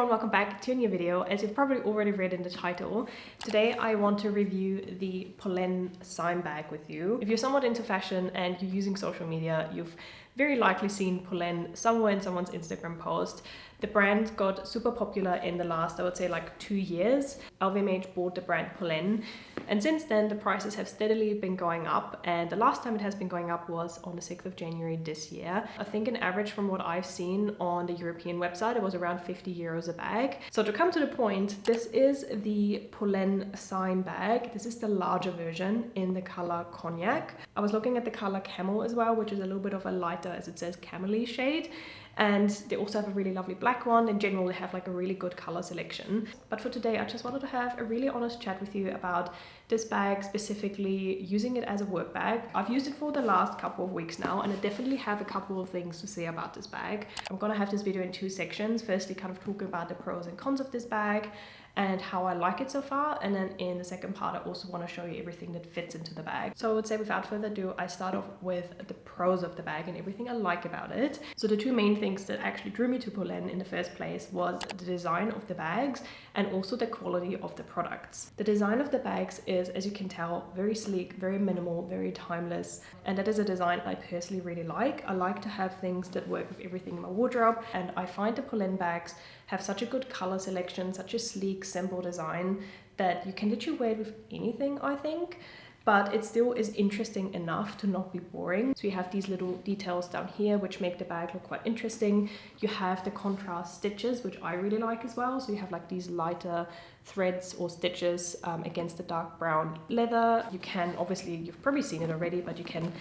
everyone, welcome back to a new video. As you've probably already read in the title, today I want to review the Polène Cyme bag with you. If you're somewhat into fashion and you're using social media, you've very likely seen Polène somewhere in someone's Instagram post. The brand got super popular in the last, I would say, like 2 years. LVMH bought the brand Polène, and since then the prices have steadily been going up, and the last time it has been going up was on the 6th of January this year. I think an average from what I've seen on the European website, it was around 50 euros a bag. So to come to the point, this is the Polène Cyme bag. This is the larger version in the color Cognac. I was looking at the color Camel as well, which is a little bit of a lighter, as it says, camel-y shade. And they also have a really lovely black one. In general, they have like a really good color selection. But for today, I just wanted to have a really honest chat with you about this bag, specifically using it as a work bag. I've used it for the last couple of weeks now, and I definitely have a couple of things to say about this bag. I'm gonna have this video in 2 sections. Firstly, kind of talking about the pros and cons of this bag and how I like it so far, and then in the second part I also want to show you everything that fits into the bag. So I would say without further ado, I start off with the pros of the bag and everything I like about it. So the 2 main things that actually drew me to Polène in the first place was the design of the bags and also the quality of the products. The design of the bags is, as you can tell, very sleek, very minimal, very timeless, and that is a design I personally really like. I like to have things that work with everything in my wardrobe, and I find the Polène bags have such a good color selection, such a sleek, simple design that you can literally wear it with anything, I think. But it still is interesting enough to not be boring. So you have these little details down here which make the bag look quite interesting. You have the contrast stitches, which I really like as well. So you have like these lighter threads or stitches against the dark brown leather. You can, obviously, you've probably seen it already, but you can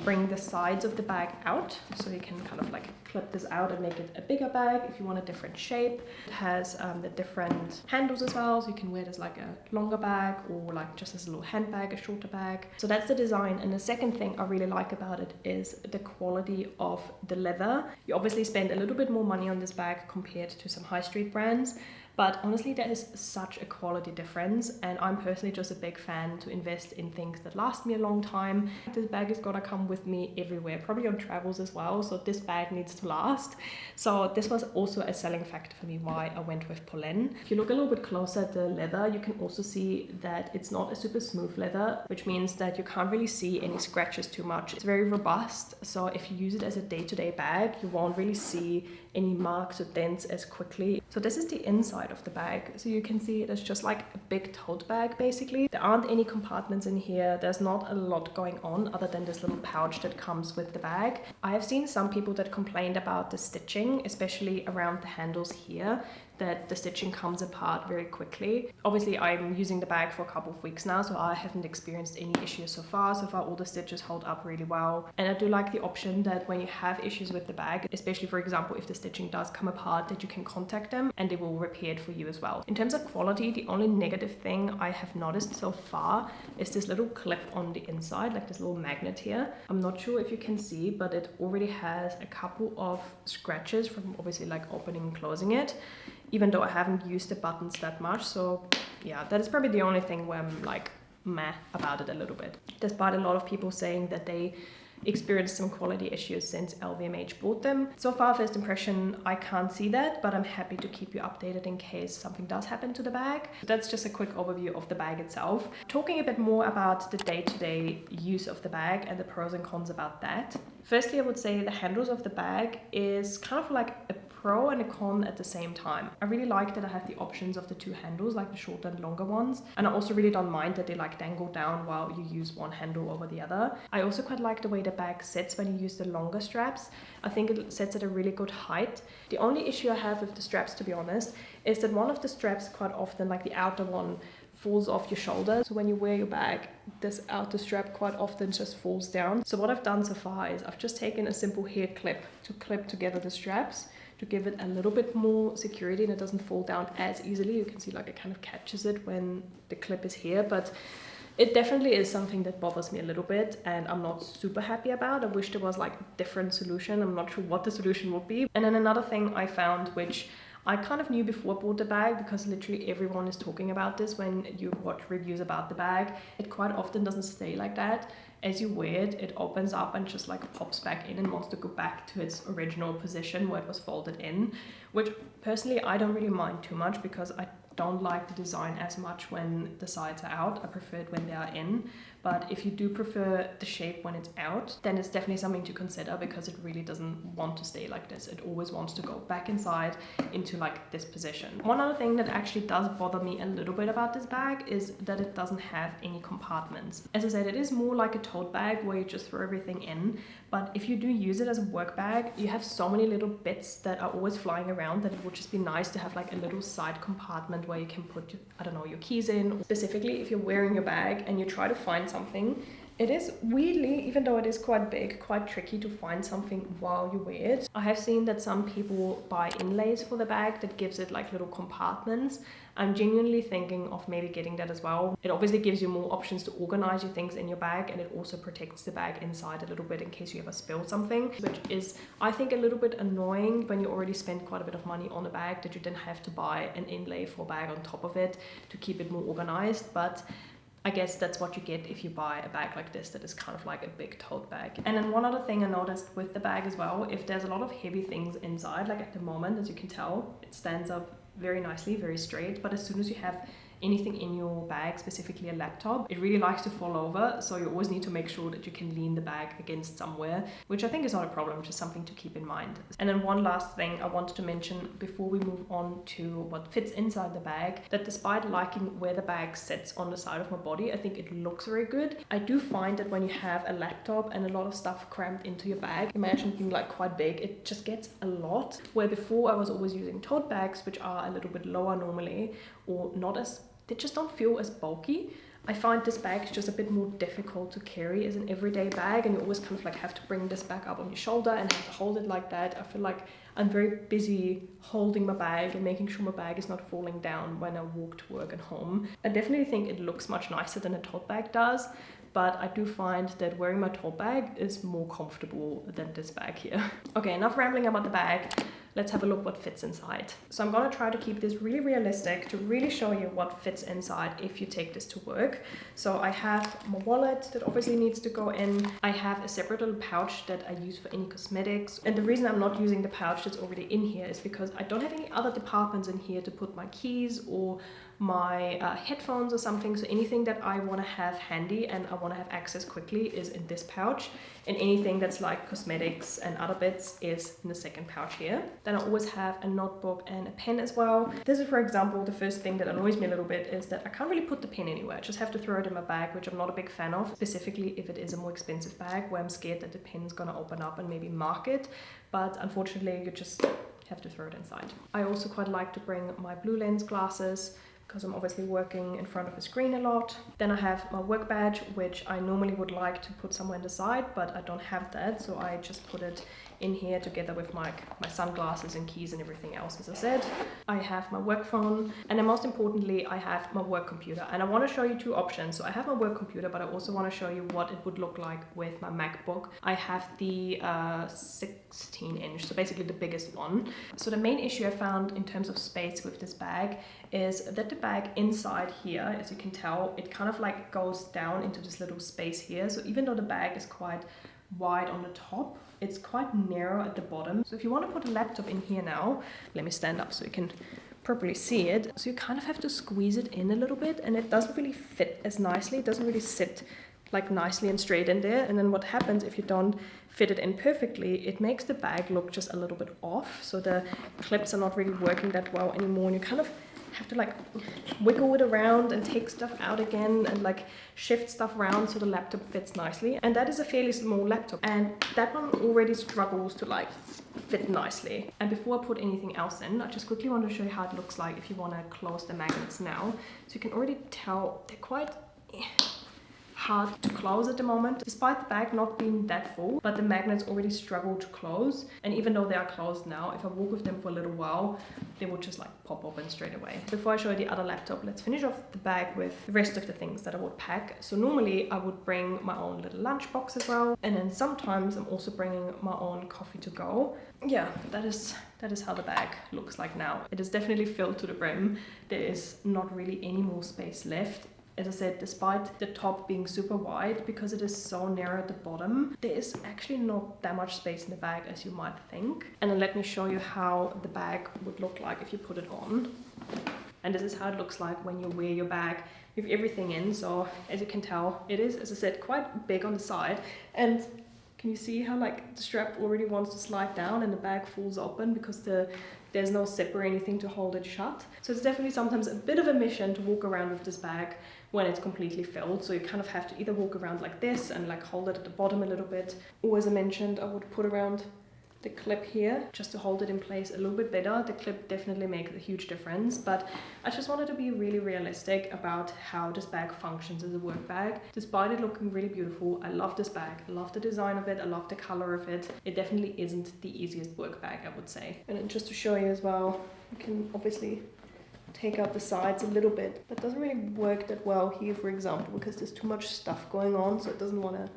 bring the sides of the bag out. So you can kind of like clip this out and make it a bigger bag if you want a different shape. It has the different handles as well, so you can wear it as like a longer bag or like just as a little handbag, a shorter bag. So that's the design. And the second thing I really like about it is the quality of the leather. You obviously spend a little bit more money on this bag compared to some high street brands, but honestly, that is such a quality difference, and I'm personally just a big fan to invest in things that last me a long time. This bag is gonna come with me everywhere, probably on travels as well, so this bag needs to last. So this was also a selling factor for me why I went with Polène. If you look a little bit closer at the leather, you can also see that it's not a super smooth leather, which means that you can't really see any scratches too much. It's very robust, so if you use it as a day-to-day bag, you won't really see any marks or dents as quickly. So this is the inside of the bag. So you can see it's just like a big tote bag basically. There aren't any compartments in here. There's not a lot going on other than this little pouch that comes with the bag. I have seen some people that complained about the stitching, especially around the handles here, that the stitching comes apart very quickly. Obviously, I'm using the bag for a couple of weeks now, so I haven't experienced any issues so far. So far, all the stitches hold up really well. And I do like the option that when you have issues with the bag, especially for example, if the stitching does come apart, that you can contact them and they will repair it for you as well. In terms of quality, the only negative thing I have noticed so far is this little clip on the inside, like this little magnet here. I'm not sure if you can see, but it already has a couple of scratches from obviously like opening and closing it, even though I haven't used the buttons that much. So yeah, that is probably the only thing where I'm like meh about it a little bit. Despite a lot of people saying that they experienced some quality issues since LVMH bought them. So far, first impression, I can't see that, but I'm happy to keep you updated in case something does happen to the bag. So that's just a quick overview of the bag itself. Talking a bit more about the day-to-day use of the bag and the pros and cons about that. Firstly, I would say the handles of the bag is kind of like a pro and a con at the same time. I really like that I have the options of the 2 handles, like the shorter and longer ones. And I also really don't mind that they like dangle down while you use one handle over the other. I also quite like the way the bag sits when you use the longer straps. I think it sits at a really good height. The only issue I have with the straps, to be honest, is that one of the straps quite often, like the outer one, falls off your shoulder. So when you wear your bag, this outer strap quite often just falls down. So what I've done so far is I've just taken a simple hair clip to clip together the straps to give it a little bit more security, and it doesn't fall down as easily. You can see like it kind of catches it when the clip is here, but it definitely is something that bothers me a little bit and I'm not super happy about. I wish there was like a different solution. I'm not sure what the solution would be. And then another thing I found, which I kind of knew before I bought the bag because literally everyone is talking about this when you watch reviews about the bag. It quite often doesn't stay like that. As you wear it, it opens up and just like pops back in and wants to go back to its original position where it was folded in, which personally I don't really mind too much because I don't like the design as much when the sides are out. I prefer it when they are in. But if you do prefer the shape when it's out, then it's definitely something to consider because it really doesn't want to stay like this. It always wants to go back inside into like this position. One other thing that actually does bother me a little bit about this bag is that it doesn't have any compartments. As I said, it is more like a tote bag where you just throw everything in. But if you do use it as a work bag, you have so many little bits that are always flying around that it would just be nice to have like a little side compartment where you can put, I don't know, your keys in. Specifically, if you're wearing your bag and you try to find something, it is weirdly, even though it is quite big, quite tricky to find something while you wear it. I have seen that some people buy inlays for the bag that gives it like little compartments. I'm genuinely thinking of maybe getting that as well. It obviously gives you more options to organize your things in your bag, and it also protects the bag inside a little bit in case you ever spill something, which is, I think, a little bit annoying when you already spend quite a bit of money on a bag that you then have to buy an inlay for a bag on top of it to keep it more organized. But I guess that's what you get if you buy a bag like this that is kind of like a big tote bag. And then one other thing I noticed with the bag as well, if there's a lot of heavy things inside, like at the moment, as you can tell, it stands up very nicely, very straight, but as soon as you have anything in your bag, specifically a laptop, it really likes to fall over, so you always need to make sure that you can lean the bag against somewhere, which I think is not a problem, just something to keep in mind. And then one last thing I wanted to mention before we move on to what fits inside the bag, that despite liking where the bag sits on the side of my body, I think it looks very good. I do find that when you have a laptop and a lot of stuff crammed into your bag, imagine being like quite big, it just gets a lot. Where before I was always using tote bags, which are a little bit lower normally, or not as, they just don't feel as bulky. I find this bag is just a bit more difficult to carry as an everyday bag, and you always kind of like have to bring this back up on your shoulder and have to hold it like that. I feel like I'm very busy holding my bag and making sure my bag is not falling down when I walk to work and home. I definitely think it looks much nicer than a tote bag does, but I do find that wearing my tote bag is more comfortable than this bag here. Okay, enough rambling about the bag. Let's have a look what fits inside. So I'm gonna try to keep this really realistic to really show you what fits inside if you take this to work. So I have my wallet that obviously needs to go in. I have a separate little pouch that I use for any cosmetics. And the reason I'm not using the pouch that's already in here is because I don't have any other departments in here to put my keys or my headphones or something. So anything that I want to have handy and I want to have access quickly is in this pouch, and anything that's like cosmetics and other bits is in the second pouch here. Then I always have a notebook and a pen as well. This is, for example, the first thing that annoys me a little bit is that I can't really put the pen anywhere. I just have to throw it in my bag, which I'm not a big fan of, specifically if it is a more expensive bag where I'm scared that the pen's gonna open up and maybe mark it. But unfortunately, you just have to throw it inside. I also quite like to bring my blue lens glasses because I'm obviously working in front of a screen a lot. Then I have my work badge, which I normally would like to put somewhere on the side, but I don't have that, so I just put it in here together with my sunglasses and keys and everything else, as I said. I have my work phone, and then most importantly, I have my work computer. And I want to show you two options. So I have my work computer, but I also want to show you what it would look like with my MacBook. I have the 16-inch, so basically the biggest one. So the main issue I found in terms of space with this bag is that the bag inside here, as you can tell, it kind of like goes down into this little space here. So even though the bag is quite wide on the top, it's quite narrow at the bottom. So if you want to put a laptop in here now, let me stand up so you can properly see it. So you kind of have to squeeze it in a little bit, and it doesn't really fit as nicely. It doesn't really sit like nicely and straight in there. And then what happens if you don't fit it in perfectly, it makes the bag look just a little bit off. So the clips are not really working that well anymore, and you kind of have to like wiggle it around and take stuff out again and like shift stuff around so the laptop fits nicely. And that is a fairly small laptop, and that one already struggles to like fit nicely. And before I put anything else in, I just quickly want to show you how it looks like if you want to close the magnets now. So you can already tell they're quite hard to close at the moment, despite the bag not being that full, but the magnets already struggle to close. And even though they are closed now, if I walk with them for a little while, they will just like pop open straight away. Before I show you the other laptop, let's finish off the bag with the rest of the things that I would pack. So normally I would bring my own little lunch box as well, and then sometimes I'm also bringing my own coffee to go. Yeah, that is how the bag looks like now. It is definitely filled to the brim. There is not really any more space left. As I said, despite the top being super wide, because it is so narrow at the bottom, there is actually not that much space in the bag as you might think. And then let me show you how the bag would look like if you put it on. And this is how it looks like when you wear your bag with everything in. So as you can tell, it is, as I said, quite big on the side. And can you see how like the strap already wants to slide down and the bag falls open because there's no zip or anything to hold it shut. So it's definitely sometimes a bit of a mission to walk around with this bag when it's completely filled. So you kind of have to either walk around like this and like hold it at the bottom a little bit, or as I mentioned, I would put around the clip here just to hold it in place a little bit better. The clip definitely makes a huge difference, but I just wanted to be really realistic about how this bag functions as a work bag. Despite it looking really beautiful, I love this bag. I love the design of it. I love the color of it. It definitely isn't the easiest work bag, I would say. And then just to show you as well, you can obviously take out the sides a little bit. That doesn't really work that well here, for example, because there's too much stuff going on, so it doesn't want to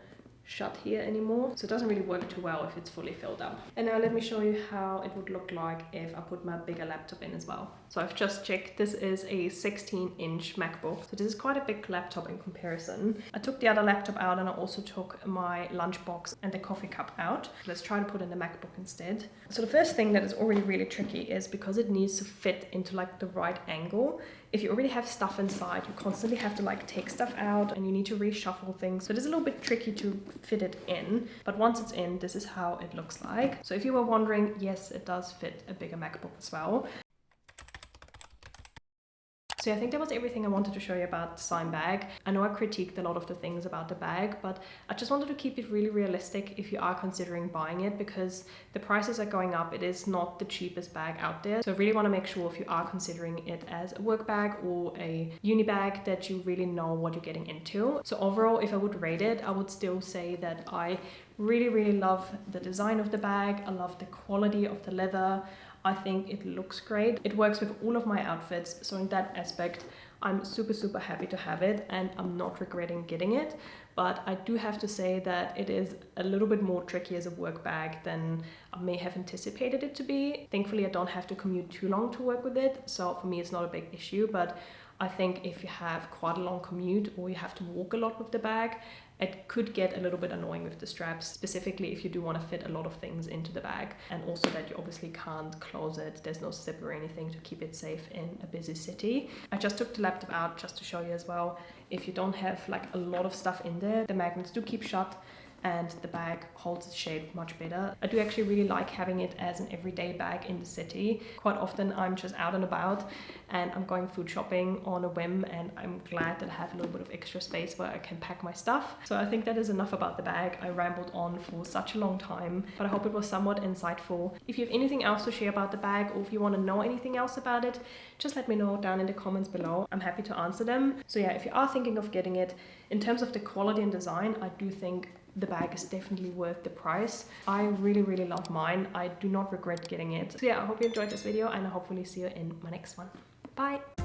shut here anymore, so it doesn't really work too well if it's fully filled up. And now let me show you how it would look like if I put my bigger laptop in as well. So I've just checked, this is a 16-inch MacBook, so this is quite a big laptop in comparison. I took the other laptop out and I also took my lunchbox and the coffee cup out. Let's try to put in the MacBook instead. So the first thing that is already really tricky is because it needs to fit into like the right angle. If you already have stuff inside, you constantly have to like take stuff out and you need to reshuffle things. So it is a little bit tricky to fit it in, but once it's in, this is how it looks like. So if you were wondering, yes, it does fit a bigger MacBook as well. So yeah, I think that was everything I wanted to show you about the Cyme bag. I know I critiqued a lot of the things about the bag, but I just wanted to keep it really realistic if you are considering buying it, because the prices are going up. It is not the cheapest bag out there. So I really want to make sure if you are considering it as a work bag or a uni bag that you really know what you're getting into. So overall, if I would rate it, I would still say that I really love the design of the bag. I love the quality of the leather. I think it looks great. It works with all of my outfits. So in that aspect, I'm super happy to have it and I'm not regretting getting it. But I do have to say that it is a little bit more tricky as a work bag than I may have anticipated it to be. Thankfully, I don't have to commute too long to work with it. So for me, it's not a big issue. But I think if you have quite a long commute or you have to walk a lot with the bag, it could get a little bit annoying with the straps, specifically if you do want to fit a lot of things into the bag, and also that you obviously can't close it. There's no zip or anything to keep it safe in a busy city. I just took the laptop out just to show you as well. If you don't have like a lot of stuff in there, the magnets do keep shut and the bag holds its shape much better. I do actually really like having it as an everyday bag in the city. Quite often I'm just out and about and I'm going food shopping on a whim, and I'm glad that I have a little bit of extra space where I can pack my stuff. So I think that is enough about the bag. I rambled on for such a long time, but I hope it was somewhat insightful. If you have anything else to share about the bag, or if you want to know anything else about it, just let me know down in the comments below. I'm happy to answer them. So yeah, if you are thinking of getting it, in terms of the quality and design, I do think the bag is definitely worth the price. I really love mine. I do not regret getting it. So yeah, I hope you enjoyed this video and I hopefully see you in my next one. Bye!